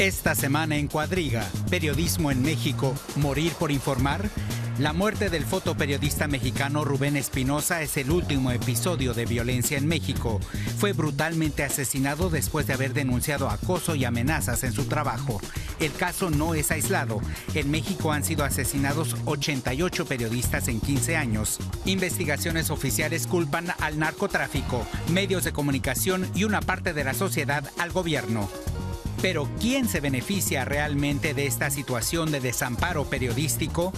Esta semana en Cuadriga, Periodismo en México, ¿morir por informar? La muerte del fotoperiodista mexicano Rubén Espinosa es el último episodio de violencia en México. Fue brutalmente asesinado después de haber denunciado acoso y amenazas en su trabajo. El caso no es aislado. En México han sido asesinados 88 periodistas en 15 años. Investigaciones oficiales culpan al narcotráfico, medios de comunicación y una parte de la sociedad al gobierno. Pero ¿quién se beneficia realmente de esta situación de desamparo periodístico?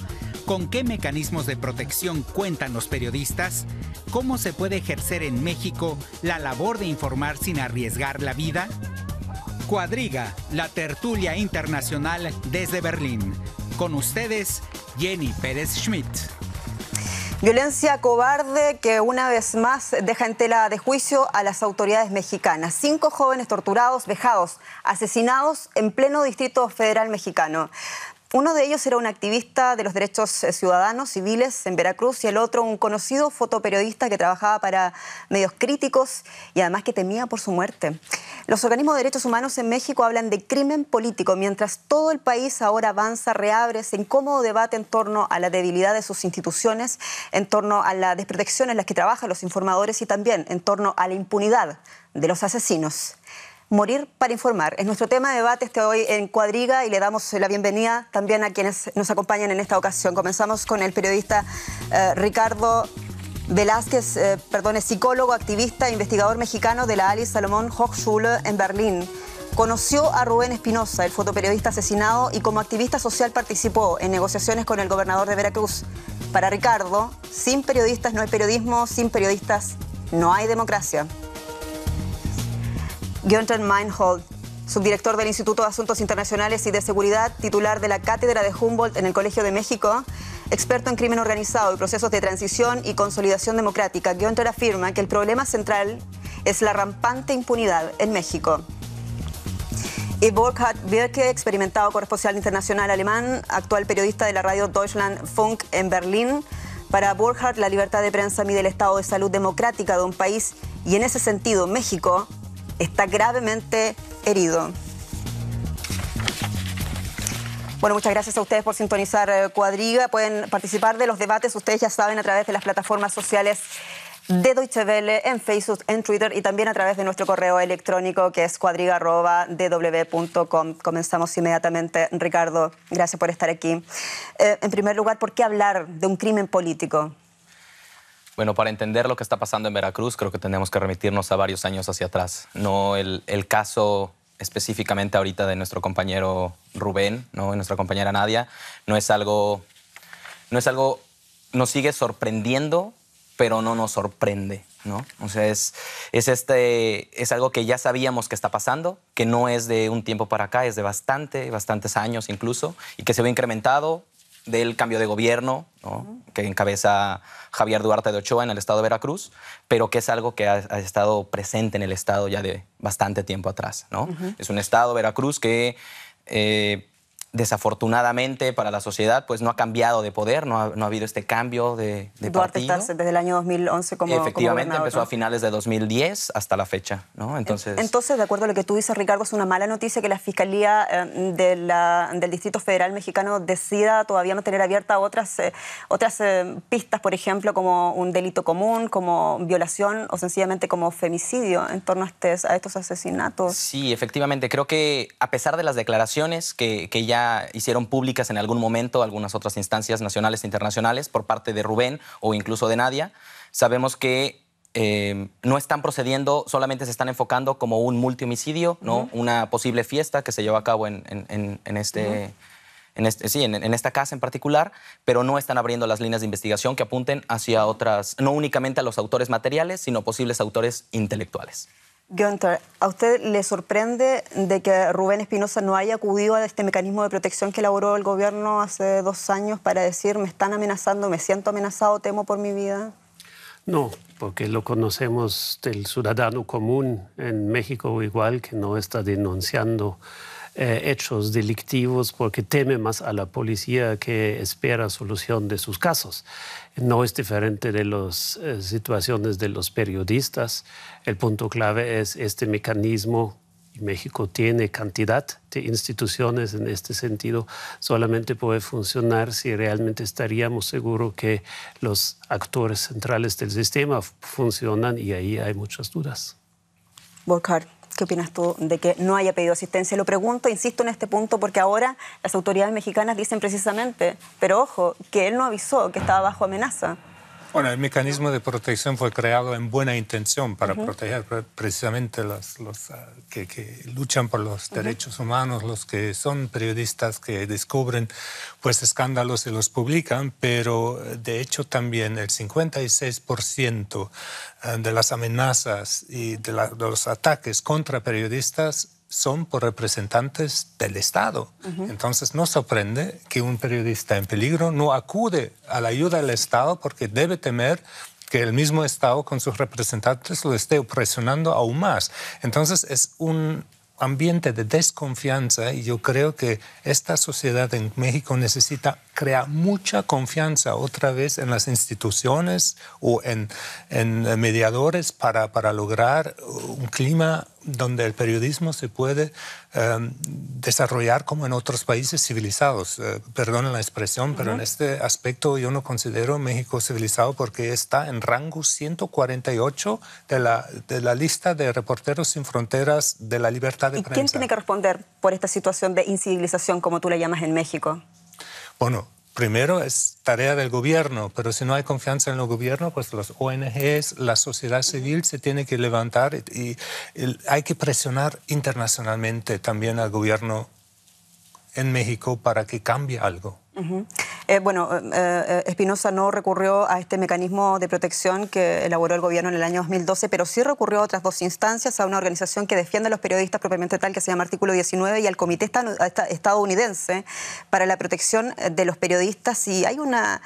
¿Con qué mecanismos de protección cuentan los periodistas? ¿Cómo se puede ejercer en México la labor de informar sin arriesgar la vida? Cuadriga, la tertulia internacional desde Berlín. Con ustedes, Jenny Pérez Schmidt. Violencia cobarde que una vez más deja en tela de juicio a las autoridades mexicanas. 5 jóvenes torturados, vejados, asesinados en pleno Distrito Federal mexicano. Uno de ellos era un activista de los derechos ciudadanos civiles en Veracruz y el otro un conocido fotoperiodista que trabajaba para medios críticos y además que temía por su muerte. Los organismos de derechos humanos en México hablan de crimen político, mientras todo el país ahora avanza, reabre ese incómodo debate en torno a la debilidad de sus instituciones, en torno a la desprotección en la que trabajan los informadores y también en torno a la impunidad de los asesinos. Morir para informar es nuestro tema de debate hoy en Cuadriga y le damos la bienvenida también a quienes nos acompañan en esta ocasión. Comenzamos con el periodista Ricardo Velázquez, es psicólogo, activista e investigador mexicano de la Alice Salomón Hochschule en Berlín. Conoció a Rubén Espinosa, el fotoperiodista asesinado, y como activista social participó en negociaciones con el gobernador de Veracruz. Para Ricardo, sin periodistas no hay periodismo, sin periodistas no hay democracia. Günther Meinhold, subdirector del Instituto de Asuntos Internacionales y de Seguridad, titular de la Cátedra de Humboldt en el Colegio de México, experto en crimen organizado y procesos de transición y consolidación democrática. Günther afirma que el problema central es la rampante impunidad en México. Y Burkhard Birke, experimentado corresponsal internacional alemán, actual periodista de la radio Deutschlandfunk en Berlín. Para Burkhard, la libertad de prensa mide el estado de salud democrática de un país y en ese sentido México está gravemente herido. Bueno, muchas gracias a ustedes por sintonizar Cuadriga. Pueden participar de los debates, ustedes ya saben, a través de las plataformas sociales de Deutsche Welle, en Facebook, en Twitter y también a través de nuestro correo electrónico que es cuadriga@dw.com. Comenzamos inmediatamente. Ricardo, gracias por estar aquí. En primer lugar, ¿por qué hablar de un crimen político? Bueno, para entender lo que está pasando en Veracruz, creo que tenemos que remitirnos a varios años hacia atrás. No el caso específicamente ahorita de nuestro compañero Rubén, ¿no? Nuestra compañera Nadia, no es algo, nos sigue sorprendiendo, pero no nos sorprende, ¿no? O sea, es algo que ya sabíamos que está pasando, que no es de un tiempo para acá, es de bastantes años incluso, y que se ve incrementado del cambio de gobierno, ¿no? Que encabeza Javier Duarte de Ochoa en el estado de Veracruz, pero que es algo que ha estado presente en el estado ya de bastante tiempo atrás, ¿no? Es un estado, Veracruz, que desafortunadamente para la sociedad pues no ha cambiado de poder, no ha habido este cambio de Duarte partido. está desde el año 2011 como Efectivamente, gobernador, empezó ¿no? a finales de 2010 hasta la fecha, ¿no? Entonces, de acuerdo a lo que tú dices, Ricardo, es una mala noticia que la Fiscalía del Distrito Federal mexicano decida todavía mantener abiertas otras pistas, por ejemplo, como un delito común, como violación o sencillamente como femicidio en torno a estos asesinatos. Sí, efectivamente. Creo que a pesar de las declaraciones que ya hicieron públicas en algún momento algunas otras instancias nacionales e internacionales por parte de Rubén o incluso de Nadia, sabemos que no están procediendo, solamente se están enfocando como un multihomicidio, ¿no? Una posible fiesta que se llevó a cabo en esta casa en particular, pero no están abriendo las líneas de investigación que apunten hacia otras, no únicamente a los autores materiales, sino posibles autores intelectuales. Günther, ¿a usted le sorprende de que Rubén Espinosa no haya acudido a este mecanismo de protección que elaboró el gobierno hace 2 años para decir me están amenazando, me siento amenazado, temo por mi vida? No, porque lo conocemos del ciudadano común en México igual, que no está denunciando hechos delictivos porque teme más a la policía que espera solución de sus casos. No es diferente de las situaciones de los periodistas. El punto clave es este mecanismo y México tiene cantidad de instituciones en este sentido, solamente puede funcionar si realmente estaríamos seguros que los actores centrales del sistema funcionan, y ahí hay muchas dudas. Burkhard, ¿qué opinas tú de que no haya pedido asistencia? Lo pregunto, insisto en este punto, porque ahora las autoridades mexicanas dicen precisamente, pero ojo, que él no avisó que estaba bajo amenaza. Bueno, el mecanismo de protección fue creado en buena intención para proteger precisamente los que luchan por los derechos humanos, los que son periodistas que descubren pues escándalos y los publican, pero de hecho también el 56% de las amenazas y de los ataques contra periodistas son por representantes del Estado. Entonces no sorprende que un periodista en peligro no acude a la ayuda del Estado porque debe temer que el mismo Estado con sus representantes lo esté presionando aún más. Entonces es un ambiente de desconfianza y yo creo que esta sociedad en México necesita crear mucha confianza otra vez en las instituciones o en mediadores para lograr un clima donde el periodismo se puede desarrollar como en otros países civilizados. Perdonen la expresión, pero en este aspecto yo no considero México civilizado porque está en rango 148 de la lista de Reporteros Sin Fronteras de la libertad de prensa. ¿Y quién tiene que responder por esta situación de incivilización, como tú la llamas en México? Bueno, primero es tarea del gobierno, pero si no hay confianza en el gobierno, pues los ONGs, la sociedad civil se tiene que levantar y hay que presionar internacionalmente también al gobierno en México para que cambie algo. Espinosa no recurrió a este mecanismo de protección que elaboró el gobierno en el año 2012, pero sí recurrió a otras dos instancias, a una organización que defiende a los periodistas propiamente tal, que se llama Artículo 19, y al Comité Estadounidense para la Protección de los Periodistas. Y hay una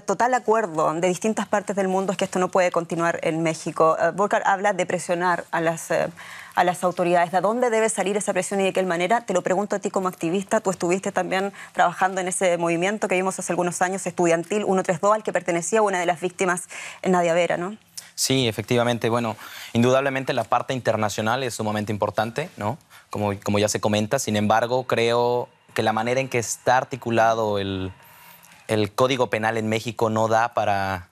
total acuerdo de distintas partes del mundo es que esto no puede continuar en México. Burkhard habla de presionar a las autoridades. ¿De dónde debe salir esa presión y de qué manera? Te lo pregunto a ti como activista. Tú estuviste también trabajando en ese movimiento que vimos hace algunos años, estudiantil 132, al que pertenecía una de las víctimas, Nadia Vera, ¿no? Sí, efectivamente. Bueno, indudablemente la parte internacional es sumamente importante, ¿no? Como ya se comenta. Sin embargo, creo que la manera en que está articulado el Código Penal en México no da para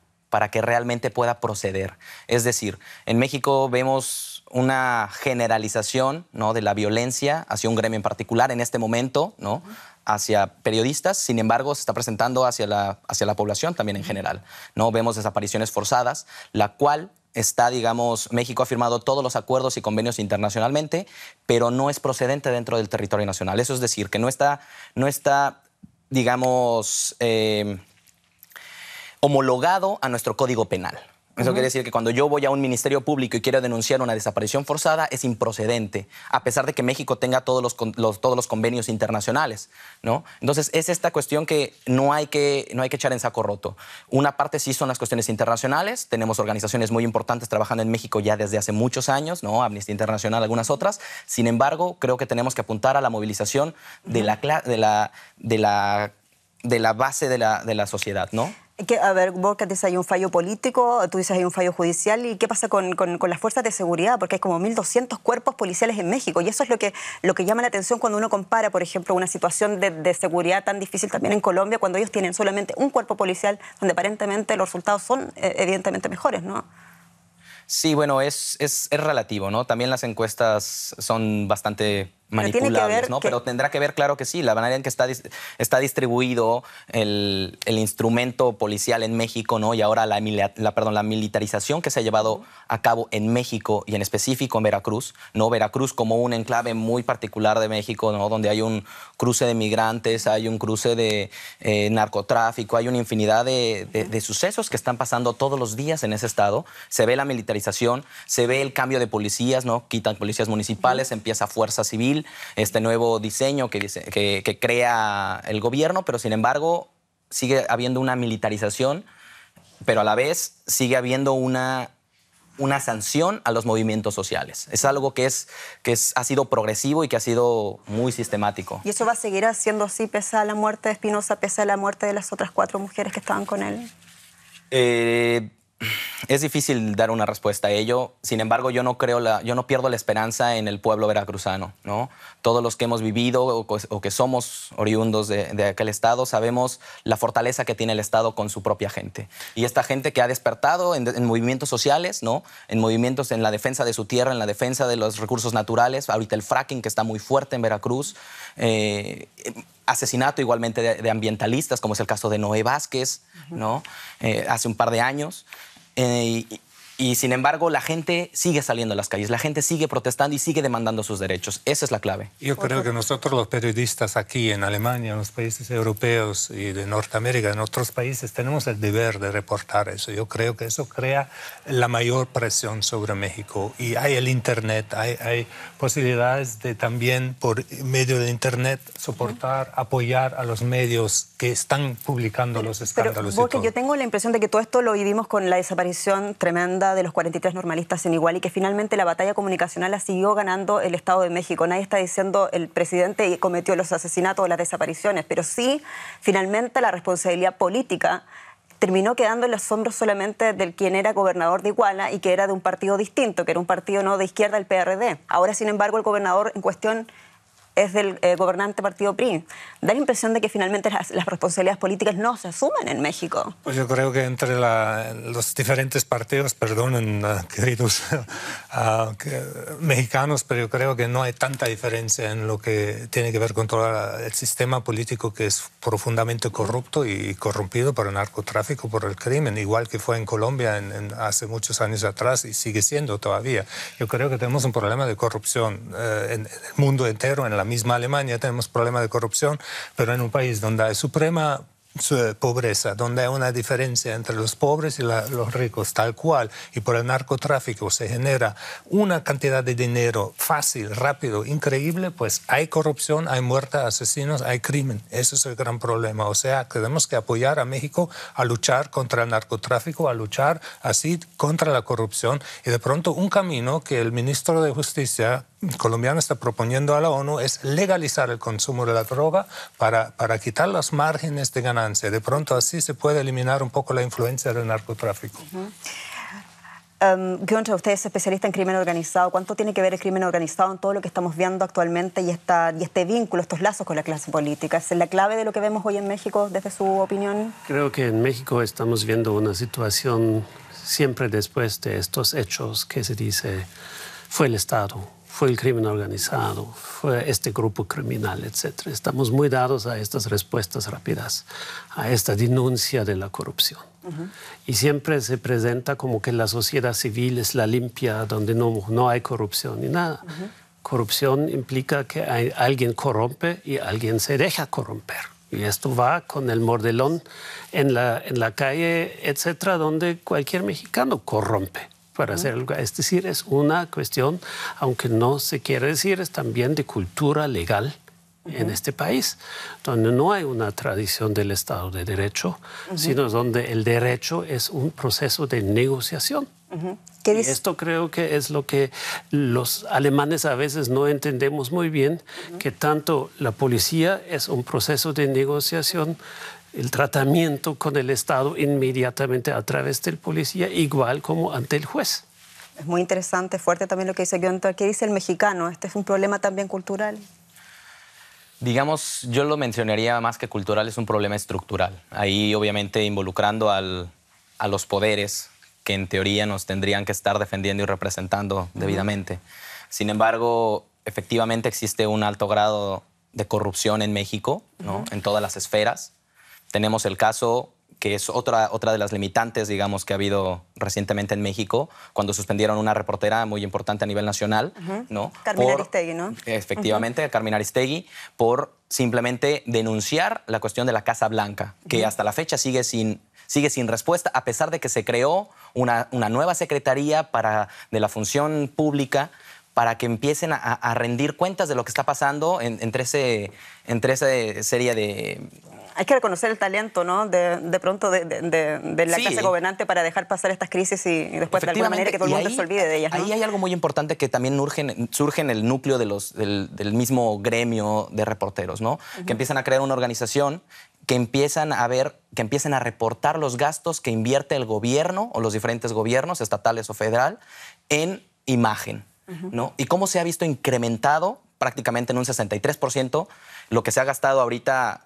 que realmente pueda proceder. Es decir, en México vemos una generalización, ¿no?, de la violencia hacia un gremio en particular en este momento, ¿no?, hacia periodistas. Sin embargo, se está presentando hacia la población también en general, ¿no? Vemos desapariciones forzadas, la cual está, digamos, México ha firmado todos los acuerdos y convenios internacionalmente, pero no es procedente dentro del territorio nacional. Eso es decir, que no está digamos, homologado a nuestro Código Penal. Eso quiere decir que cuando yo voy a un ministerio público y quiero denunciar una desaparición forzada, es improcedente, a pesar de que México tenga todos los convenios internacionales, ¿no? Entonces, es esta cuestión que no hay que echar en saco roto. Una parte sí son las cuestiones internacionales. Tenemos organizaciones muy importantes trabajando en México ya desde hace muchos años, ¿no? Amnistía Internacional, algunas otras. Sin embargo, creo que tenemos que apuntar a la movilización de la base de la sociedad, ¿no? A ver, Burkhard dice hay un fallo político, tú dices hay un fallo judicial. ¿Y qué pasa con las fuerzas de seguridad? Porque hay como 1.200 cuerpos policiales en México y eso es lo que llama la atención cuando uno compara, por ejemplo, una situación de seguridad tan difícil también en Colombia, cuando ellos tienen solamente un cuerpo policial donde aparentemente los resultados son evidentemente mejores, ¿no? Sí, bueno, es relativo, ¿no? También las encuestas son bastante manipulables, ¿no? Pero tendrá que ver, claro que sí, la manera en que está distribuido el instrumento policial en México, ¿no? Y ahora la militarización que se ha llevado a cabo en México y en específico en Veracruz, ¿no? Veracruz como un enclave muy particular de México, ¿no? Donde hay un cruce de migrantes, hay un cruce de narcotráfico, hay una infinidad de sucesos que están pasando todos los días en ese estado. Se ve la militarización, se ve el cambio de policías, ¿no? Quitan policías municipales, empieza Fuerza Civil, este nuevo diseño que crea el gobierno, pero sin embargo sigue habiendo una militarización, pero a la vez sigue habiendo una sanción a los movimientos sociales. Es algo que ha sido progresivo y que ha sido muy sistemático. ¿Y eso va a seguir siendo así pese a la muerte de Espinosa, pese a la muerte de las otras 4 mujeres que estaban con él? Es difícil dar una respuesta a ello. Sin embargo, yo no pierdo la esperanza en el pueblo veracruzano, ¿no? Todos los que hemos vivido o que somos oriundos de aquel estado sabemos la fortaleza que tiene el estado con su propia gente. Y esta gente que ha despertado en movimientos sociales, ¿no? En movimientos en la defensa de su tierra, en la defensa de los recursos naturales. Ahorita el fracking, que está muy fuerte en Veracruz. Asesinato igualmente de ambientalistas, como es el caso de Noé Vázquez, ¿no? Hace un par de años. Y sin embargo, la gente sigue saliendo a las calles, la gente sigue protestando y sigue demandando sus derechos. Esa es la clave. Yo creo que nosotros los periodistas aquí en Alemania, en los países europeos y de Norteamérica, en otros países, tenemos el deber de reportar eso. Yo creo que eso crea la mayor presión sobre México. Y hay el Internet, hay posibilidades de también por medio de Internet soportar, apoyar a los medios que están publicando los escándalos. Pero, porque yo tengo la impresión de que todo esto lo vivimos con la desaparición tremenda de los 43 normalistas en Iguala y que finalmente la batalla comunicacional la siguió ganando el Estado de México. Nadie está diciendo el presidente cometió los asesinatos o las desapariciones, pero sí, finalmente la responsabilidad política terminó quedando en los hombros solamente del quien era gobernador de Iguala y que era de un partido distinto, que era un partido no de izquierda, el PRD. Ahora, sin embargo, el gobernador en cuestión es del gobernante partido PRI. Da la impresión de que finalmente las responsabilidades políticas no se asumen en México. Pues yo creo que entre los diferentes partidos, perdonen, queridos mexicanos, pero yo creo que no hay tanta diferencia en lo que tiene que ver con todo el sistema político, que es profundamente corrupto y corrompido por el narcotráfico, por el crimen, igual que fue en Colombia hace muchos años atrás y sigue siendo todavía. Yo creo que tenemos un problema de corrupción en el mundo entero, en la misma Alemania tenemos problema de corrupción, pero en un país donde hay suprema pobreza, donde hay una diferencia entre los pobres y los ricos, tal cual, y por el narcotráfico se genera una cantidad de dinero fácil, rápido, increíble, pues hay corrupción, hay muerte, asesinos, hay crimen. Ese es el gran problema. O sea, tenemos que apoyar a México a luchar contra el narcotráfico, a luchar así contra la corrupción, y de pronto un camino que el ministro de Justicia colombiano está proponiendo a la ONU es legalizar el consumo de la droga para quitar los márgenes de ganancia. De pronto así se puede eliminar un poco la influencia del narcotráfico. Günther, usted es especialista en crimen organizado. ¿Cuánto tiene que ver el crimen organizado en todo lo que estamos viendo actualmente y este vínculo, estos lazos con la clase política? ¿Es la clave de lo que vemos hoy en México, desde su opinión? Creo que en México estamos viendo una situación siempre después de estos hechos que se dice fue el Estado, fue el crimen organizado, fue este grupo criminal, etc. Estamos muy dados a estas respuestas rápidas, a esta denuncia de la corrupción. Y siempre se presenta como que la sociedad civil es la limpia, donde no hay corrupción ni nada. Corrupción implica que alguien corrompe y alguien se deja corromper. Y esto va con el mordelón en la calle, etcétera, donde cualquier mexicano corrompe para hacer algo. Es decir, es una cuestión, aunque no se quiere decir, es también de cultura legal en este país, donde no hay una tradición del Estado de Derecho, sino donde el derecho es un proceso de negociación. Y esto creo que es lo que los alemanes a veces no entendemos muy bien, que tanto la policía es un proceso de negociación, el tratamiento con el Estado inmediatamente a través del policía, igual como ante el juez. Es muy interesante, fuerte también lo que dice Günther. ¿Qué dice el mexicano? ¿Este es un problema también cultural? Digamos, yo lo mencionaría más que cultural, es un problema estructural. Ahí obviamente involucrando a los poderes que en teoría nos tendrían que estar defendiendo y representando debidamente. Sin embargo, efectivamente existe un alto grado de corrupción en México, ¿no? En todas las esferas. Tenemos el caso que es otra de las limitantes, digamos, que ha habido recientemente en México, cuando suspendieron una reportera muy importante a nivel nacional, ¿no? Carmen Aristegui, ¿no? Efectivamente, Carmen Aristegui, por simplemente denunciar la cuestión de la Casa Blanca, que hasta la fecha sigue sin respuesta, a pesar de que se creó una nueva secretaría de la función pública para que empiecen a rendir cuentas de lo que está pasando entre esa serie de... Hay que reconocer el talento, ¿no? De pronto de la clase gobernante para dejar pasar estas crisis y después de alguna manera que todo el mundo se olvide de ellas, ¿no? Ahí hay algo muy importante que también surge en el núcleo del mismo gremio de reporteros, ¿no? Que empiezan a crear una organización que empiecen a reportar los gastos que invierte el gobierno o los diferentes gobiernos, estatales o federal, en imagen, ¿no? Y cómo se ha visto incrementado prácticamente en un 63% lo que se ha gastado ahorita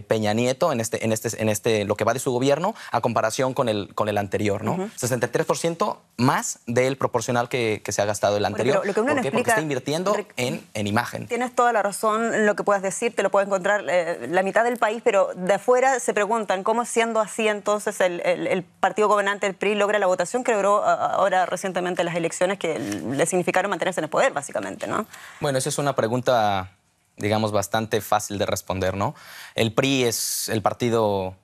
Peña Nieto en lo que va de su gobierno a comparación con el anterior, ¿no? 63% más del proporcional que se ha gastado el anterior. Bueno, lo que uno ¿Por qué? explica, porque está invirtiendo en imagen. Tienes toda la razón en lo que puedas decir, te lo puede encontrar la mitad del país, pero de afuera se preguntan cómo, siendo así, entonces el partido gobernante, el PRI, logra la votación que logró ahora recientemente las elecciones que le significaron mantenerse en el poder, básicamente, ¿no? Bueno, esa es una pregunta, digamos, bastante fácil de responder, ¿no? El PRI es el partido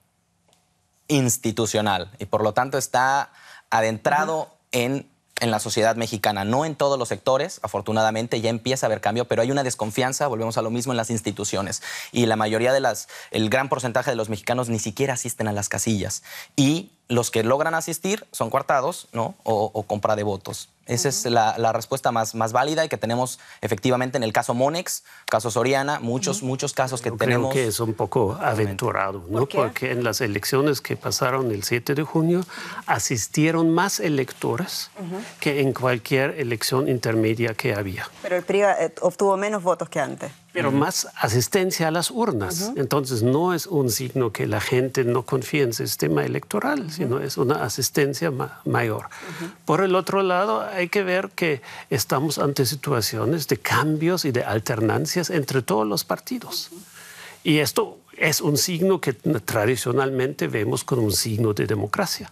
institucional y por lo tanto está adentrado en la sociedad mexicana, no en todos los sectores, afortunadamente ya empieza a haber cambio, pero hay una desconfianza, volvemos a lo mismo, en las instituciones y la mayoría el gran porcentaje de los mexicanos ni siquiera asisten a las casillas y los que logran asistir son coartados, ¿no? o compra de votos. Esa es la respuesta más válida y que tenemos efectivamente en el caso Monex, caso Soriana, muchos casos que tenemos. Creo que es un poco aventurado, ¿no? Porque en las elecciones que pasaron el 7 de junio asistieron más electores que en cualquier elección intermedia que había. Pero el PRI obtuvo menos votos que antes. Pero más asistencia a las urnas. Entonces no es un signo que la gente no confía en el sistema electoral, sino es una asistencia mayor. Por el otro lado, hay que ver que estamos ante situaciones de cambios y de alternancias entre todos los partidos. Y esto es un signo que tradicionalmente vemos como un signo de democracia.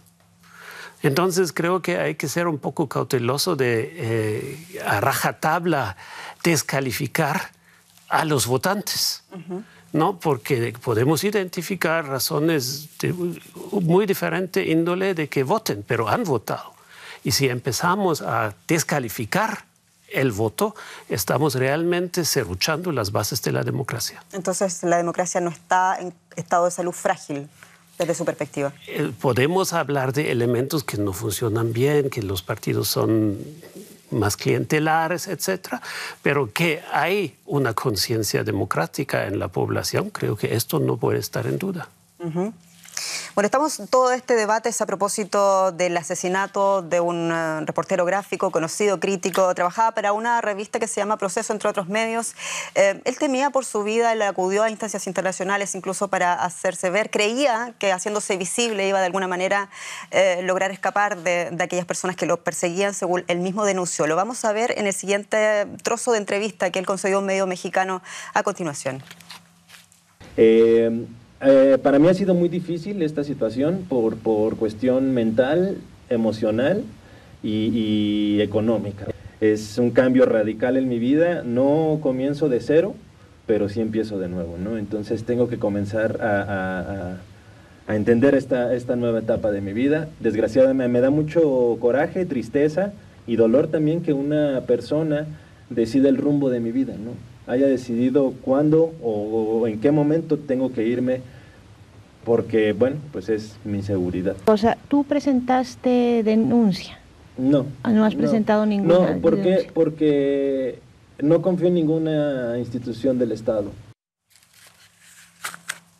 Entonces creo que hay que ser un poco cauteloso de a rajatabla descalificar a los votantes, ¿no? Porque podemos identificar razones de muy diferente índole de que voten, pero han votado. Y si empezamos a descalificar el voto, estamos realmente serruchando las bases de la democracia. Entonces, la democracia no está en estado de salud frágil, desde su perspectiva. Podemos hablar de elementos que no funcionan bien, que los partidos son más clientelares, etcétera, pero que hay una conciencia democrática en la población, creo que esto no puede estar en duda. Bueno, todo este debate es a propósito del asesinato de un reportero gráfico, conocido, crítico, trabajaba para una revista que se llama Proceso, entre otros medios. Él temía por su vida, le acudió a instancias internacionales incluso para hacerse ver. Creía que haciéndose visible iba de alguna manera lograr escapar de aquellas personas que lo perseguían, según él mismo denunció. Lo vamos a ver en el siguiente trozo de entrevista que él concedió a un medio mexicano a continuación. Para mí ha sido muy difícil esta situación por cuestión mental, emocional y económica. Es un cambio radical en mi vida, no comienzo de cero, pero sí empiezo de nuevo, ¿no? Entonces tengo que comenzar a entender esta nueva etapa de mi vida. Desgraciadamente me da mucho coraje, tristeza y dolor también que una persona decida el rumbo de mi vida, ¿no? Haya decidido cuándo o en qué momento tengo que irme, porque, bueno, pues es mi seguridad. O sea, ¿tú presentaste denuncia? No. ¿No has presentado ninguna denuncia? No, porque no confío en ninguna institución del Estado.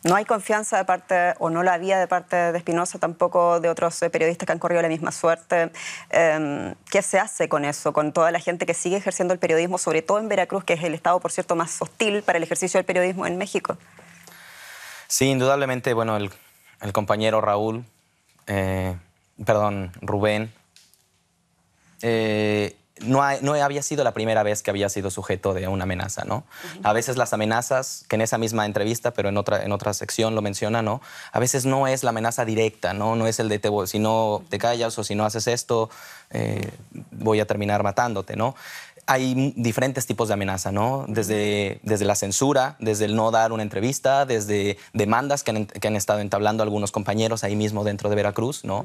No hay confianza de parte, o no la había de parte de Espinosa, tampoco de otros periodistas que han corrido la misma suerte. ¿Qué se hace con eso, con toda la gente que sigue ejerciendo el periodismo, sobre todo en Veracruz, que es el estado, por cierto, más hostil para el ejercicio del periodismo en México? Sí, indudablemente, bueno, el compañero Rubén, no había sido la primera vez que había sido sujeto de una amenaza, ¿no? A veces las amenazas, que en esa misma entrevista, pero en otra sección lo menciona, ¿no? A veces no es la amenaza directa, ¿no? No es el de si no te callas o si no haces esto, voy a terminar matándote, ¿no? Hay diferentes tipos de amenaza, ¿no? Desde la censura, desde el no dar una entrevista, desde demandas que han estado entablando algunos compañeros ahí mismo dentro de Veracruz, ¿no?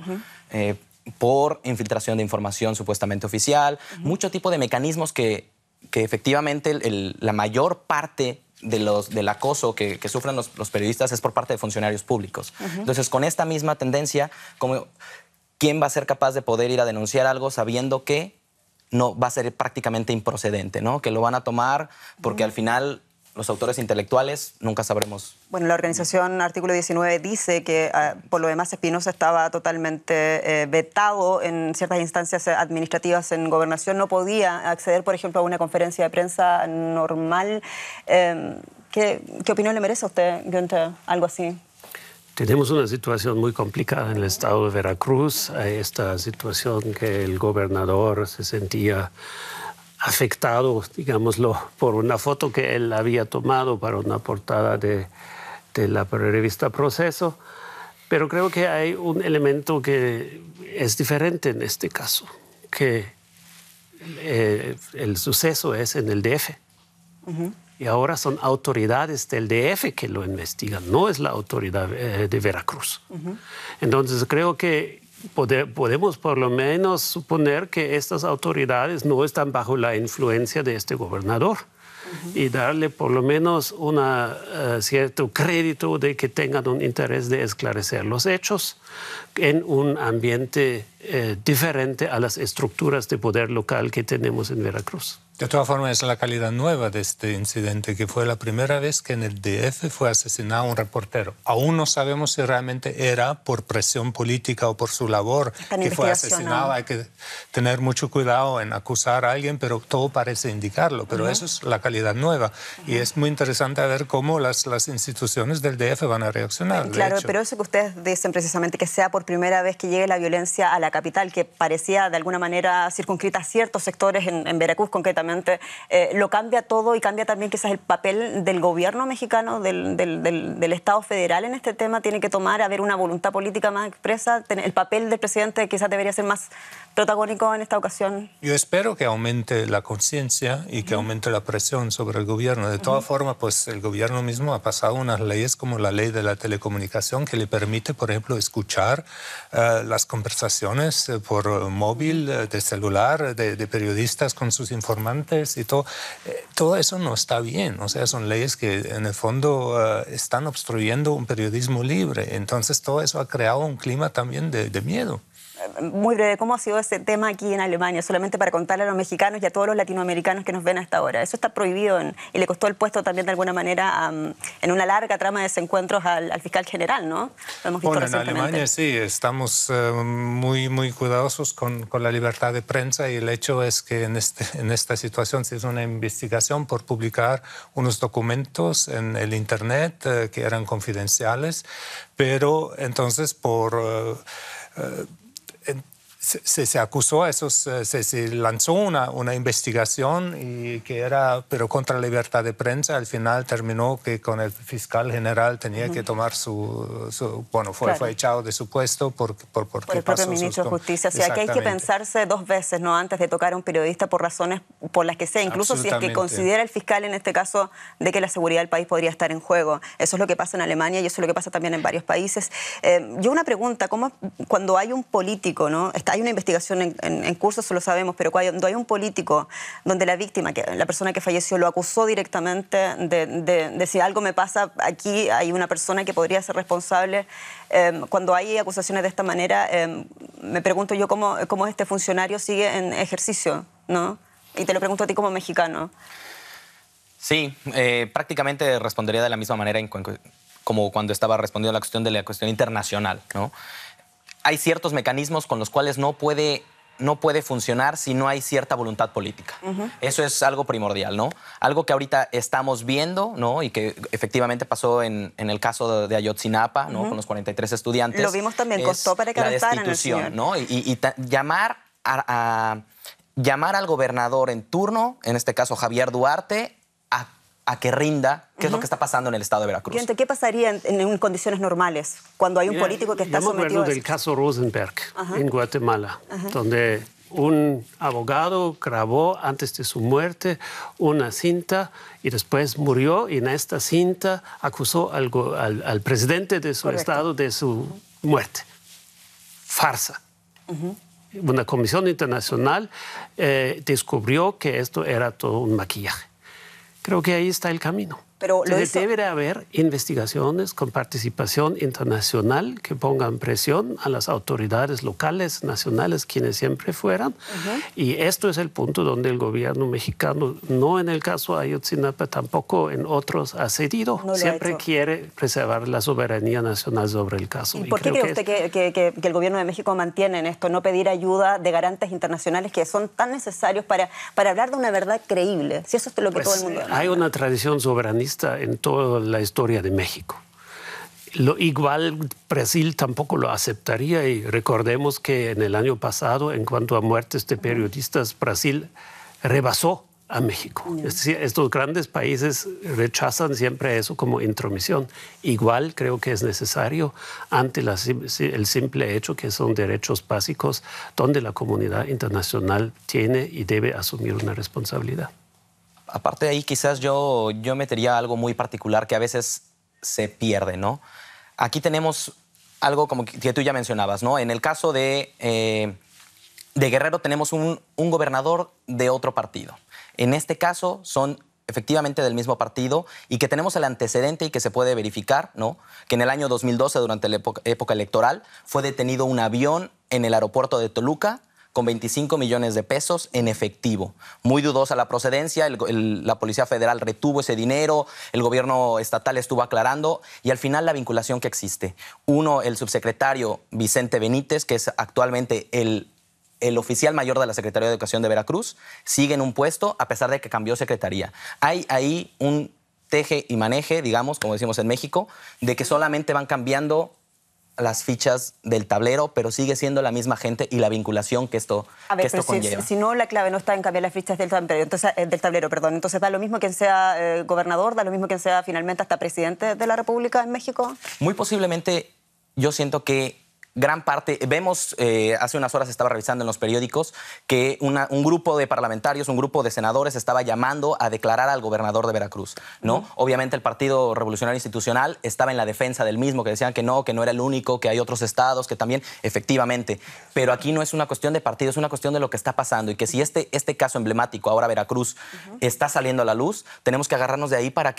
Por infiltración de información supuestamente oficial, mucho tipo de mecanismos que efectivamente la mayor parte del acoso que sufren los periodistas es por parte de funcionarios públicos. Entonces, con esta misma tendencia, ¿quién va a ser capaz de poder ir a denunciar algo sabiendo que no va a ser prácticamente improcedente, ¿no? Que lo van a tomar porque al final los autores intelectuales, nunca sabremos. Bueno, la organización Artículo 19 dice que por lo demás Espinosa estaba totalmente vetado en ciertas instancias administrativas en Gobernación, no podía acceder, por ejemplo, a una conferencia de prensa normal. ¿Qué opinión le merece a usted, Günther, algo así? Tenemos una situación muy complicada en el estado de Veracruz. Hay esta situación que el gobernador se sentía afectado, digámoslo, por una foto que él había tomado para una portada de la revista Proceso. Pero creo que hay un elemento que es diferente en este caso, que el suceso es en el DF. Y ahora son autoridades del DF que lo investigan, no es la autoridad de Veracruz. Entonces creo que podemos por lo menos suponer que estas autoridades no están bajo la influencia de este gobernador y darle por lo menos un cierto crédito de que tengan un interés de esclarecer los hechos en un ambiente diferente a las estructuras de poder local que tenemos en Veracruz. De todas formas, es la calidad nueva de este incidente, que fue la primera vez que en el DF fue asesinado un reportero. Aún no sabemos si realmente era por presión política o por su labor que fue asesinado. Hay que tener mucho cuidado en acusar a alguien, pero todo parece indicarlo. Pero eso es la calidad nueva. Y es muy interesante ver cómo las instituciones del DF van a reaccionar. Claro, pero eso que ustedes dicen precisamente, que sea por primera vez que llegue la violencia a la capital, que parecía de alguna manera circunscrita a ciertos sectores en Veracruz concretamente, lo cambia todo y cambia también quizás el papel del gobierno mexicano, del Estado federal en este tema. Tiene que haber una voluntad política más expresa. El papel del presidente quizás debería ser más protagónico en esta ocasión. Yo espero que aumente la conciencia y que aumente la presión sobre el gobierno. De todas formas, pues el gobierno mismo ha pasado unas leyes como la ley de la telecomunicación que le permite, por ejemplo, escuchar las conversaciones por móvil, de celular, de periodistas con sus informantes y todo eso no está bien. O sea, son leyes que en el fondo están obstruyendo un periodismo libre. Entonces todo eso ha creado un clima también de miedo. Muy breve, ¿cómo ha sido ese tema aquí en Alemania? Solamente para contarle a los mexicanos y a todos los latinoamericanos que nos ven hasta ahora. Eso está prohibido y le costó el puesto también de alguna manera en una larga trama de desencuentros al fiscal general, ¿no? Lo hemos visto bueno, en recientemente. Alemania sí, estamos muy cuidadosos con la libertad de prensa, y el hecho es que en esta situación se hizo una investigación por publicar unos documentos en el Internet que eran confidenciales, pero entonces se acusó a esos, se lanzó una investigación pero contra la libertad de prensa. Al final terminó que con el fiscal general tenía que tomar fue echado de su puesto por el propio ministro de Justicia. O sea, que hay que pensarse dos veces, ¿no?, antes de tocar a un periodista por razones por las que sea, incluso si es que considera el fiscal en este caso de que la seguridad del país podría estar en juego. Eso es lo que pasa en Alemania y eso es lo que pasa también en varios países. Yo una pregunta, ¿cómo cuando hay un político, ¿no? Hay una investigación en curso, eso lo sabemos, pero cuando hay un político donde la víctima, la persona que falleció, lo acusó directamente de si algo me pasa, aquí hay una persona que podría ser responsable. Cuando hay acusaciones de esta manera, me pregunto yo cómo este funcionario sigue en ejercicio, ¿no? Y te lo pregunto a ti como mexicano. Sí, prácticamente respondería de la misma manera como cuando estaba respondiendo a la cuestión internacional, ¿no? Hay ciertos mecanismos con los cuales no puede funcionar si no hay cierta voluntad política. Eso es algo primordial, ¿no? Algo que ahorita estamos viendo, ¿no? Y que efectivamente pasó en el caso de Ayotzinapa, ¿no? Con los 43 estudiantes. Lo vimos también, costó para que arrestaran al señor, ¿no? Y llamar al gobernador en turno, en este caso Javier Duarte, a que rinda, qué es lo que está pasando en el estado de Veracruz. ¿Qué pasaría en condiciones normales cuando hay un político que está sometido a eso? Yo me acuerdo del caso Rosenberg en Guatemala, donde un abogado grabó antes de su muerte una cinta y después murió, y en esta cinta acusó al presidente de su estado de su muerte. Farsa. Una comisión internacional descubrió que esto era todo un maquillaje. Creo que ahí está el camino. Pero debe haber investigaciones con participación internacional que pongan presión a las autoridades locales, nacionales, quienes siempre fueran. Y esto es el punto donde el gobierno mexicano, no en el caso Ayotzinapa, tampoco en otros, ha cedido. Siempre quiere preservar la soberanía nacional sobre el caso. ¿Y por qué cree usted que el gobierno de México mantiene en esto, no pedir ayuda de garantes internacionales que son tan necesarios para hablar de una verdad creíble? Si eso es lo que todo el mundo... Hay una tradición soberanista en toda la historia de México. Igual Brasil tampoco lo aceptaría, y recordemos que en el año pasado, en cuanto a muertes de periodistas, Brasil rebasó a México. Es decir, estos grandes países rechazan siempre eso como intromisión. Igual creo que es necesario ante el simple hecho que son derechos básicos donde la comunidad internacional tiene y debe asumir una responsabilidad. Aparte de ahí, quizás yo metería algo muy particular que a veces se pierde, ¿no? Aquí tenemos algo como que tú ya mencionabas, ¿no? En el caso de Guerrero tenemos un gobernador de otro partido. En este caso son efectivamente del mismo partido, y que tenemos el antecedente y que se puede verificar, ¿no? Que en el año 2012, durante la época electoral, fue detenido un avión en el aeropuerto de Toluca con 25 millones de pesos en efectivo. Muy dudosa la procedencia, la Policía Federal retuvo ese dinero, el gobierno estatal estuvo aclarando, y al final la vinculación que existe. Uno, el subsecretario Vicente Benítez, que es actualmente el oficial mayor de la Secretaría de Educación de Veracruz, sigue en un puesto a pesar de que cambió secretaría. Hay ahí un teje y maneje, digamos, como decimos en México, de que solamente van cambiando las fichas del tablero, pero sigue siendo la misma gente y la vinculación que esto conlleva. Si no, la clave no está en cambiar las fichas del tablero, entonces da lo mismo quien sea gobernador, da lo mismo quien sea finalmente hasta presidente de la República en México. Muy posiblemente, yo siento que gran parte, vemos, hace unas horas estaba revisando en los periódicos que un grupo de parlamentarios, un grupo de senadores estaba llamando a declarar al gobernador de Veracruz, ¿no? Obviamente el Partido Revolucionario Institucional estaba en la defensa del mismo, que decían que no era el único, que hay otros estados que también, efectivamente. Pero aquí no es una cuestión de partido, es una cuestión de lo que está pasando, y que si este caso emblemático, ahora Veracruz, está saliendo a la luz, tenemos que agarrarnos de ahí para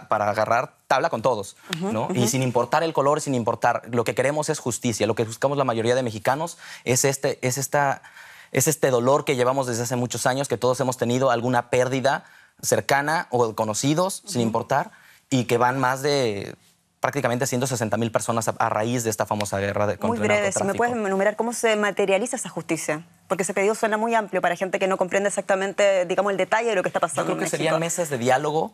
agarrar tabla con todos, ¿no? Y sin importar el color, sin importar, lo que queremos es justicia. Lo que buscamos la mayoría de mexicanos es este dolor que llevamos desde hace muchos años, que todos hemos tenido alguna pérdida cercana o conocidos, sin importar, y que van más de prácticamente 160,000 personas a raíz de esta famosa guerra contra el narcotráfico. Muy breve, si me puedes enumerar cómo se materializa esa justicia, porque ese pedido suena muy amplio para gente que no comprende exactamente, digamos, el detalle de lo que está pasando. Yo creo que serían mesas de diálogo.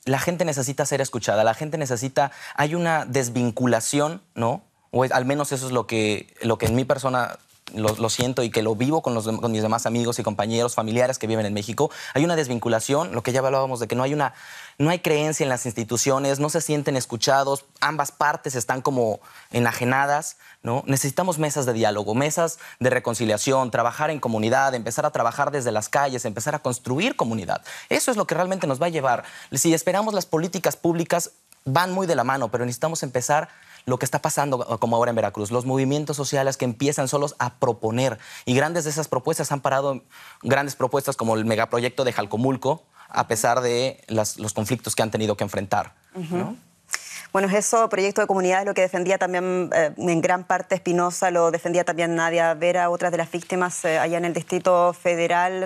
La gente necesita ser escuchada, la gente necesita, hay una desvinculación, ¿no? O al menos eso es lo que en mi persona lo siento, y que lo vivo con mis demás amigos y compañeros, familiares que viven en México. Hay una desvinculación, lo que ya hablábamos de que no hay creencia en las instituciones, no se sienten escuchados, ambas partes están como enajenadas, ¿no? Necesitamos mesas de diálogo, mesas de reconciliación, trabajar en comunidad, empezar a trabajar desde las calles, empezar a construir comunidad. Eso es lo que realmente nos va a llevar. Si esperamos, las políticas públicas van muy de la mano, pero necesitamos empezar lo que está pasando como ahora en Veracruz, los movimientos sociales que empiezan solos a proponer, y grandes de esas propuestas han parado, grandes propuestas como el megaproyecto de Jalcomulco, a pesar de los conflictos que han tenido que enfrentar, ¿no? Bueno, es eso, proyecto de comunidad, lo que defendía también en gran parte Espinosa, lo defendía también Nadia Vera, otras de las víctimas allá en el Distrito Federal.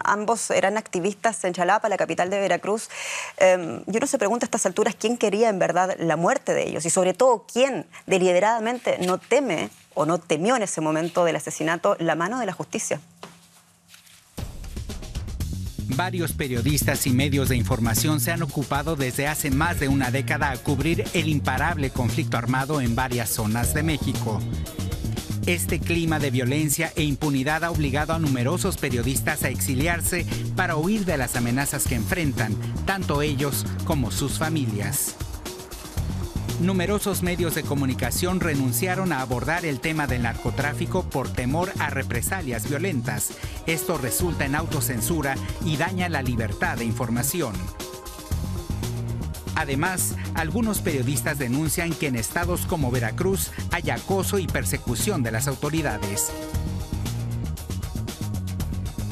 Ambos eran activistas en Xalapa, la capital de Veracruz. Yo no se pregunta a estas alturas quién quería en verdad la muerte de ellos, y sobre todo quién deliberadamente no teme o no temió en ese momento del asesinato la mano de la justicia. Varios periodistas y medios de información se han ocupado desde hace más de una década a cubrir el imparable conflicto armado en varias zonas de México. Este clima de violencia e impunidad ha obligado a numerosos periodistas a exiliarse para huir de las amenazas que enfrentan, tanto ellos como sus familias. Numerosos medios de comunicación renunciaron a abordar el tema del narcotráfico por temor a represalias violentas. Esto resulta en autocensura y daña la libertad de información. Además, algunos periodistas denuncian que en estados como Veracruz hay acoso y persecución de las autoridades.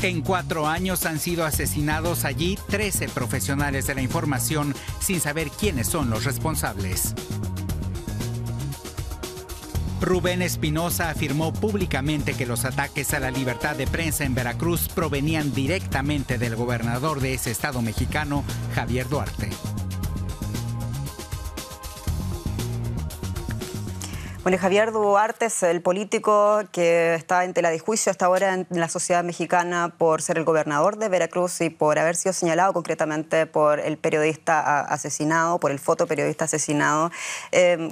En 4 años han sido asesinados allí 13 profesionales de la información sin saber quiénes son los responsables. Rubén Espinosa afirmó públicamente que los ataques a la libertad de prensa en Veracruz provenían directamente del gobernador de ese estado mexicano, Javier Duarte. Bueno, Javier Duarte es el político que está en tela de juicio hasta ahora en la sociedad mexicana por ser el gobernador de Veracruz y por haber sido señalado concretamente por el periodista asesinado, por el fotoperiodista asesinado.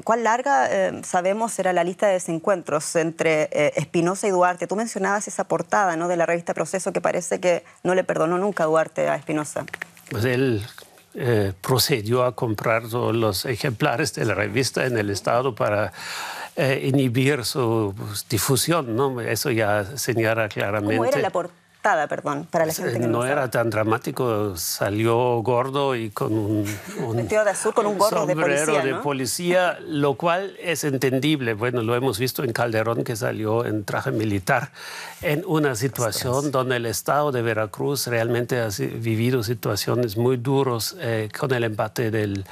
¿Cuán larga, sabemos, era la lista de desencuentros entre Espinosa y Duarte? Tú mencionabas esa portada, ¿no?, de la revista Proceso, que parece que no le perdonó nunca a Duarte a Espinosa. Pues él procedió a comprar todos los ejemplares de la revista en el Estado para inhibir su difusión, ¿no? Eso ya señala claramente. ¿Cómo era la portada, perdón, para la gente que no era tan dramático? Salió gordo y con un vestido de azul, con un gorro de policía, sombrero de ¿no? policía, lo cual es entendible. Bueno, lo hemos visto en Calderón, que salió en traje militar, en una situación donde el Estado de Veracruz realmente ha vivido situaciones muy duras con el embate del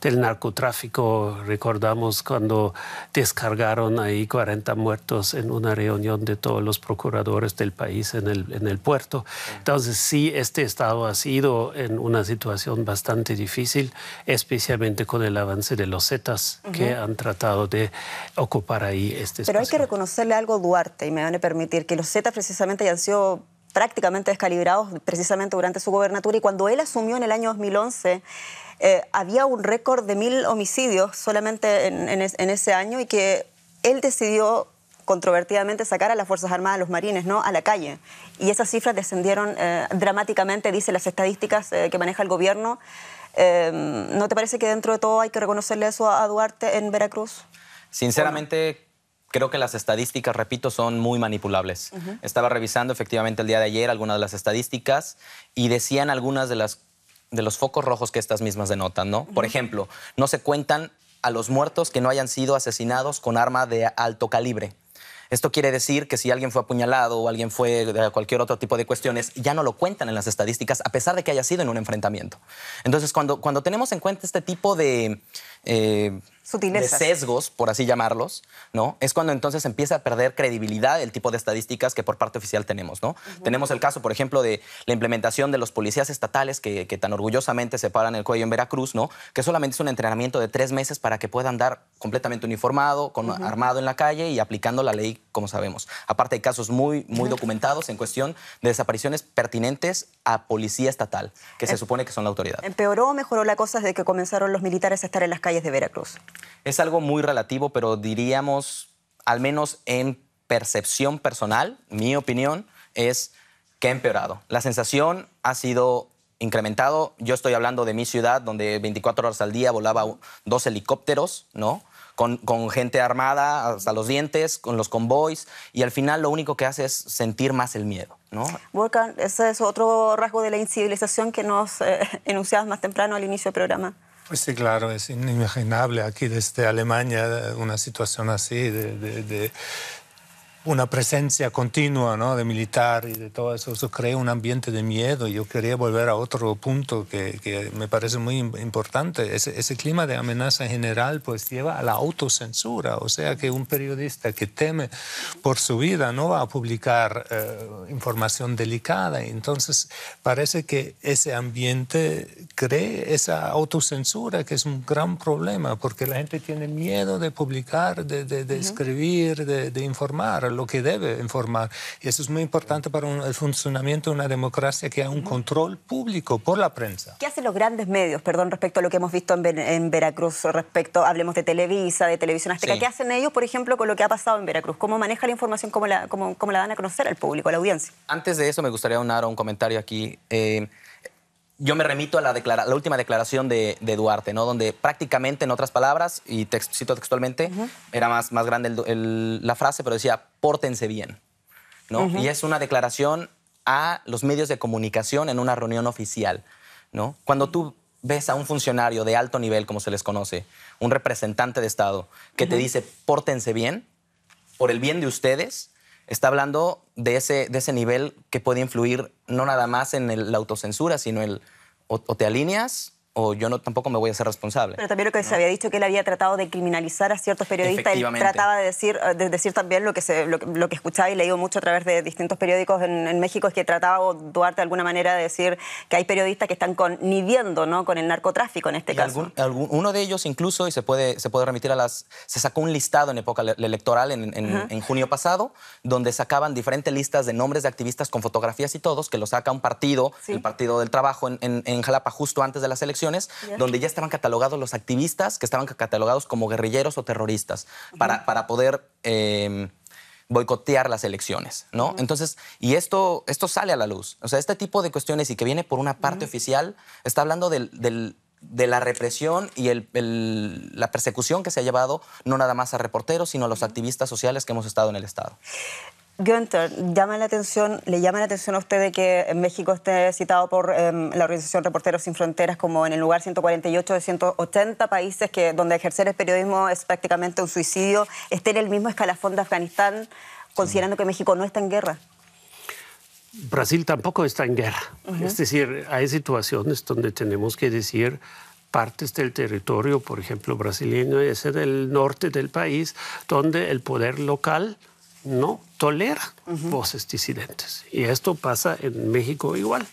narcotráfico. Recordamos cuando descargaron ahí 40 muertos en una reunión de todos los procuradores del país en el puerto. Entonces, sí, este Estado ha sido en una situación bastante difícil, especialmente con el avance de los Zetas, que han tratado de ocupar ahí este espacio. Pero hay que reconocerle algo a Duarte, y me van a permitir que los Zetas precisamente hayan sido prácticamente descalibrados precisamente durante su gobernatura, y cuando él asumió en el año 2011 había un récord de 1000 homicidios solamente en ese año, y que él decidió controvertidamente sacar a las Fuerzas Armadas, a los marines, ¿no?, a la calle. Y esas cifras descendieron dramáticamente, dicen las estadísticas que maneja el gobierno. ¿No te parece que dentro de todo hay que reconocerle eso a Duarte en Veracruz? Sinceramente, creo que las estadísticas, repito, son muy manipulables. Estaba revisando efectivamente el día de ayer algunas de las estadísticas y decían algunas de los focos rojos que estas mismas denotan, ¿no? Por ejemplo, no se cuentan a los muertos que no hayan sido asesinados con arma de alto calibre. Esto quiere decir que si alguien fue apuñalado o alguien fue de cualquier otro tipo de cuestiones, ya no lo cuentan en las estadísticas, a pesar de que haya sido en un enfrentamiento. Entonces, cuando tenemos en cuenta este tipo de sesgos, por así llamarlos, ¿no?, es cuando entonces empieza a perder credibilidad el tipo de estadísticas que por parte oficial tenemos, ¿no? Tenemos el caso, por ejemplo, de la implementación de los policías estatales que tan orgullosamente se paran el cuello en Veracruz, ¿no?, que solamente es un entrenamiento de 3 meses para que puedan andar completamente uniformado, armado en la calle y aplicando la ley, como sabemos. Aparte, hay casos muy documentados en cuestión de desapariciones pertinentes a policía estatal, que se supone que son la autoridad. ¿Empeoró o mejoró la cosa desde que comenzaron los militares a estar en las calles de Veracruz? Es algo muy relativo, pero diríamos, al menos en percepción personal, mi opinión es que ha empeorado. La sensación ha sido incrementado. Yo estoy hablando de mi ciudad, donde 24 horas al día volaba 2 helicópteros, ¿no?, con gente armada hasta los dientes, con los convoys, y al final lo único que hace es sentir más el miedo, ¿no? Volkan, ese es otro rasgo de la incivilización que nos enunciabas más temprano al inicio del programa. Pues sí, claro, es inimaginable aquí desde Alemania una situación así de una presencia continua, ¿no?, de militar y de todo eso. Eso crea un ambiente de miedo. Yo quería volver a otro punto que me parece muy importante. Ese clima de amenaza general pues lleva a la autocensura. O sea que un periodista que teme por su vida no va a publicar información delicada. Entonces parece que ese ambiente cree esa autocensura, que es un gran problema, porque la gente tiene miedo de publicar, de escribir, de informar lo que debe informar. Y eso es muy importante para el funcionamiento de una democracia, que haya un control público por la prensa. ¿Qué hacen los grandes medios, perdón, respecto a lo que hemos visto en Veracruz, hablemos de Televisa, de Televisión Azteca? Sí. ¿Qué hacen ellos, por ejemplo, con lo que ha pasado en Veracruz? ¿Cómo maneja la información? ¿Cómo la dan a conocer al público, a la audiencia? Antes de eso, me gustaría unar un comentario aquí. Yo me remito a la última declaración de Duarte, ¿no?, donde prácticamente, en otras palabras, y cito textualmente, era más grande la frase, pero decía, pórtense bien, ¿no? Y es una declaración a los medios de comunicación en una reunión oficial, ¿no? Cuando tú ves a un funcionario de alto nivel, como se les conoce, un representante de Estado, que te dice, pórtense bien, por el bien de ustedes, está hablando de ese nivel que puede influir no nada más en la autocensura, sino o te alineas o yo tampoco me voy a hacer responsable. Pero también lo que se había dicho, que él había tratado de criminalizar a ciertos periodistas. Él trataba de decir también lo que escuchaba y leído mucho a través de distintos periódicos en México, es que trataba Duarte de alguna manera de decir que hay periodistas que están conniviendo, ¿no?, con el narcotráfico en este caso. Uno de ellos incluso, y se puede remitir se sacó un listado en época electoral en junio pasado, donde sacaban diferentes listas de nombres de activistas con fotografías y todos, que lo saca un partido, el Partido del Trabajo en Jalapa, justo antes de las elecciones, donde ya estaban catalogados los activistas que estaban catalogados como guerrilleros o terroristas para poder boicotear las elecciones, ¿no? Entonces, y esto sale a la luz. O sea, este tipo de cuestiones y que viene por una parte oficial, está hablando de la represión y la persecución que se ha llevado no nada más a reporteros, sino a los activistas sociales que hemos estado en el Estado. Günther, ¿le llama la atención a usted de que en México esté citado por la organización Reporteros Sin Fronteras como en el lugar 148 de 180 países donde ejercer el periodismo es prácticamente un suicidio, esté en el mismo escalafón de Afganistán, considerando que México no está en guerra? Brasil tampoco está en guerra. Es decir, hay situaciones donde tenemos que decir partes del territorio, por ejemplo, brasileño, es en el norte del país, donde el poder local no tolera voces disidentes. Y esto pasa en México igual.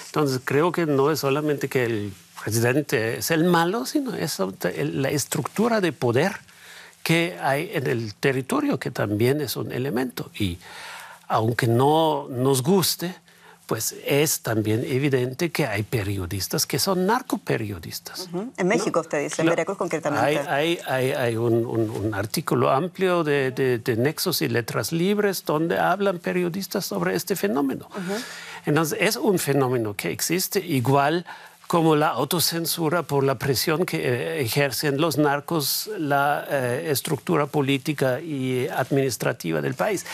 Entonces, creo que no es solamente que el presidente es el malo, sino es la estructura de poder que hay en el territorio, que también es un elemento. Y aunque no nos guste, pues es también evidente que hay periodistas que son narcoperiodistas. En México, usted dice, en Veracruz concretamente. Hay un artículo amplio de Nexos y Letras Libres donde hablan periodistas sobre este fenómeno. Entonces, es un fenómeno que existe igual como la autocensura por la presión que ejercen los narcos, la estructura política y administrativa del país.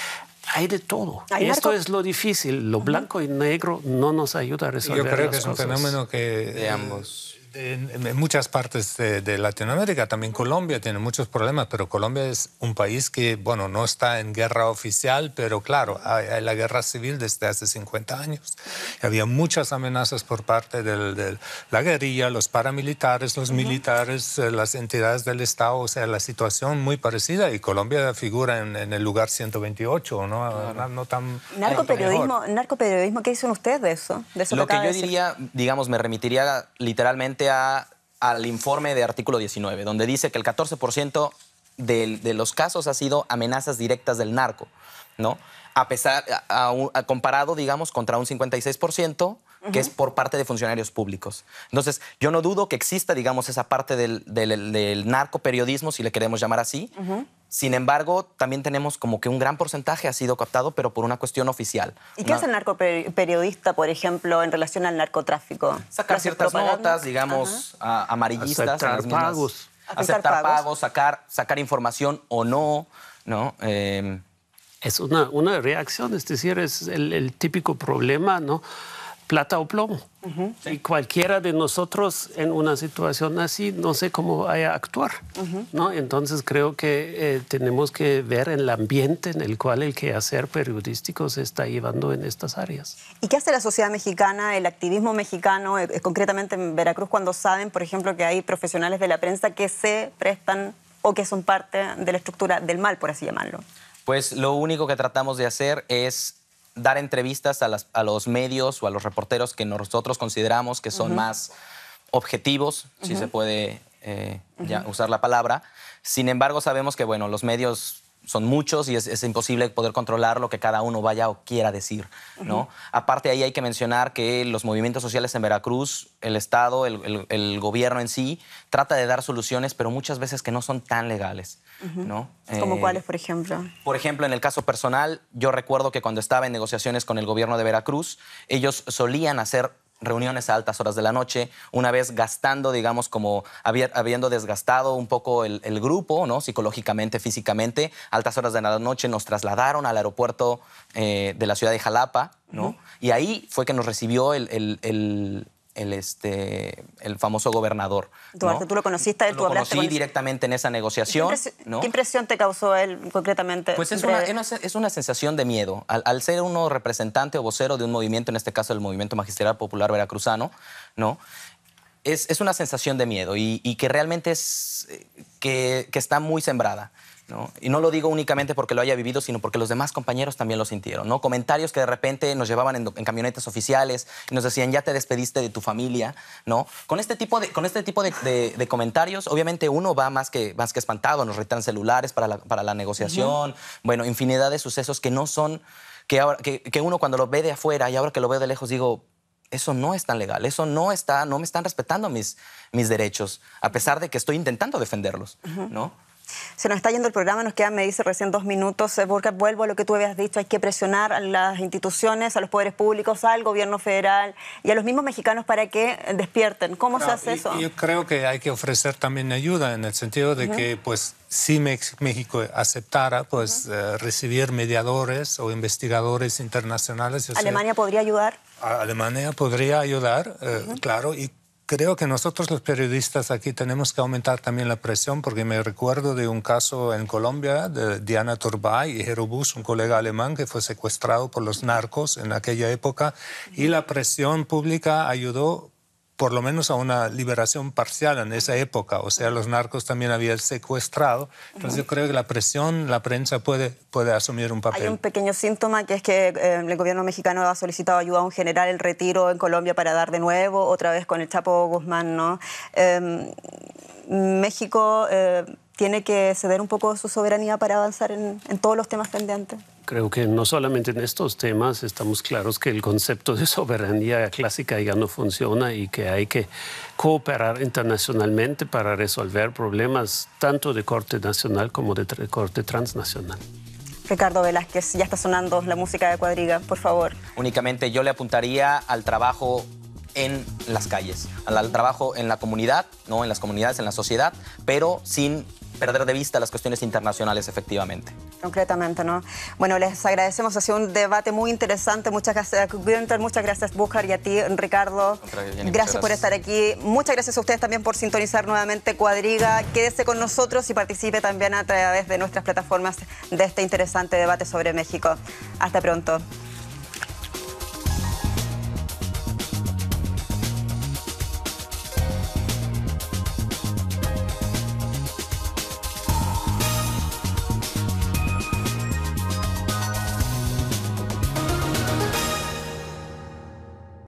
Hay de todo. Esto es lo difícil. Lo blanco y negro no nos ayuda a resolver las cosas. Yo creo que es un fenómeno que de ambos. En muchas partes de Latinoamérica, también Colombia tiene muchos problemas, pero Colombia es un país que, bueno, no está en guerra oficial, pero claro, hay la guerra civil desde hace 50 años. Había muchas amenazas por parte de la guerrilla, los paramilitares, los militares, las entidades del Estado, o sea, la situación muy parecida, y Colombia figura en el lugar 128, ¿no? Claro. No tan Narcoperiodismo, ¿qué dicen ustedes de eso? Lo que yo diría, digamos, me remitiría literalmente al informe de artículo 19, donde dice que el 14% de los casos ha sido amenazas directas del narco, ¿no? Comparado, digamos, contra un 56%, que es por parte de funcionarios públicos. Entonces, yo no dudo que exista, digamos, esa parte del narcoperiodismo, si le queremos llamar así. Sin embargo, también tenemos como que un gran porcentaje ha sido captado, pero por una cuestión oficial. ¿Y qué hace el narcoperiodista, por ejemplo, en relación al narcotráfico? Sacar ciertas notas, digamos, amarillistas. Aceptar pagos. Aceptar pagos, sacar información o no, ¿no? Es una reacción, es decir, es el típico problema, ¿no? Plata o plomo. Y cualquiera de nosotros en una situación así, no sé cómo vaya a actuar, ¿no? Entonces creo que tenemos que ver el ambiente en el cual el quehacer periodístico se está llevando en estas áreas. ¿Y qué hace la sociedad mexicana, el activismo mexicano, concretamente en Veracruz, cuando saben, por ejemplo, que hay profesionales de la prensa que se prestan o que son parte de la estructura del mal, por así llamarlo? Pues lo único que tratamos de hacer es dar entrevistas a los medios o a los reporteros que nosotros consideramos que son más objetivos, si se puede ya usar la palabra. Sin embargo, sabemos que, bueno, los medios son muchos y es imposible poder controlar lo que cada uno vaya o quiera decir, ¿no? Aparte, ahí hay que mencionar que los movimientos sociales en Veracruz, el Estado, el gobierno en sí, trata de dar soluciones, pero muchas veces que no son tan legales, ¿no? ¿Como cuáles, por ejemplo? Por ejemplo, en el caso personal, yo recuerdo que cuando estaba en negociaciones con el gobierno de Veracruz, ellos solían hacer reuniones a altas horas de la noche, una vez gastando, digamos, como habiendo desgastado un poco el grupo, ¿no? Psicológicamente, físicamente, a altas horas de la noche nos trasladaron al aeropuerto de la ciudad de Jalapa, ¿no? Y ahí fue que nos recibió el el famoso gobernador. Duarte, ¿no? ¿tú lo conociste a él? ¿Tú Lo hablaste conocí con él? directamente en esa negociación. ¿No? ¿Qué impresión te causó él concretamente? Pues es una sensación de miedo. Al ser uno representante o vocero de un movimiento, en este caso el Movimiento Magisterial Popular Veracruzano, ¿no? Es una sensación de miedo y que realmente que está muy sembrada, ¿no? Y no lo digo únicamente porque lo haya vivido, sino porque los demás compañeros también lo sintieron, ¿no? Comentarios que de repente nos llevaban en camionetas oficiales y nos decían, ya te despediste de tu familia, ¿no? Con este tipo de comentarios, obviamente uno va más que espantado, nos retan celulares para la negociación, bueno, infinidad de sucesos que no son, que uno cuando lo ve de afuera y ahora que lo veo de lejos digo, eso no es tan legal, eso no me están respetando mis derechos, a pesar de que estoy intentando defenderlos, ¿no? Se nos está yendo el programa, nos quedan, me dice recién 2 minutos. Burkhard, vuelvo a lo que tú habías dicho, hay que presionar a las instituciones, a los poderes públicos, al gobierno federal y a los mismos mexicanos para que despierten. ¿Cómo se hace eso? Yo creo que hay que ofrecer también ayuda en el sentido de que, pues, si México aceptara, pues, recibir mediadores o investigadores internacionales. ¿Alemania podría ayudar? Alemania podría ayudar, claro, y creo que nosotros los periodistas aquí tenemos que aumentar también la presión, porque me recuerdo de un caso en Colombia de Diana Turbay y Jero Bus, un colega alemán que fue secuestrado por los narcos en aquella época, y la presión pública ayudó por lo menos a una liberación parcial en esa época. O sea, los narcos también habían secuestrado. Entonces yo creo que la presión, la prensa puede asumir un papel. Hay un pequeño síntoma que es que el gobierno mexicano ha solicitado ayuda a un general en retiro en Colombia para dar de nuevo, otra vez con el Chapo Guzmán, ¿no? México tiene que ceder un poco su soberanía para avanzar en todos los temas pendientes. Creo que no solamente en estos temas estamos claros que el concepto de soberanía clásica ya no funciona y que hay que cooperar internacionalmente para resolver problemas tanto de corte nacional como de corte transnacional. Ricardo Velázquez, ya está sonando la música de Cuadriga, por favor. Únicamente yo le apuntaría al trabajo en las calles, al trabajo en la comunidad, ¿no? En las comunidades, en la sociedad, pero sin perder de vista las cuestiones internacionales, efectivamente. Concretamente, ¿no? Bueno, les agradecemos, ha sido un debate muy interesante. Muchas gracias, Günther, muchas gracias, Burkhard, y a ti, Ricardo. Gracias por estar aquí. Muchas gracias a ustedes también por sintonizar nuevamente Cuadriga. Quédese con nosotros y participe también a través de nuestras plataformas de este interesante debate sobre México. Hasta pronto.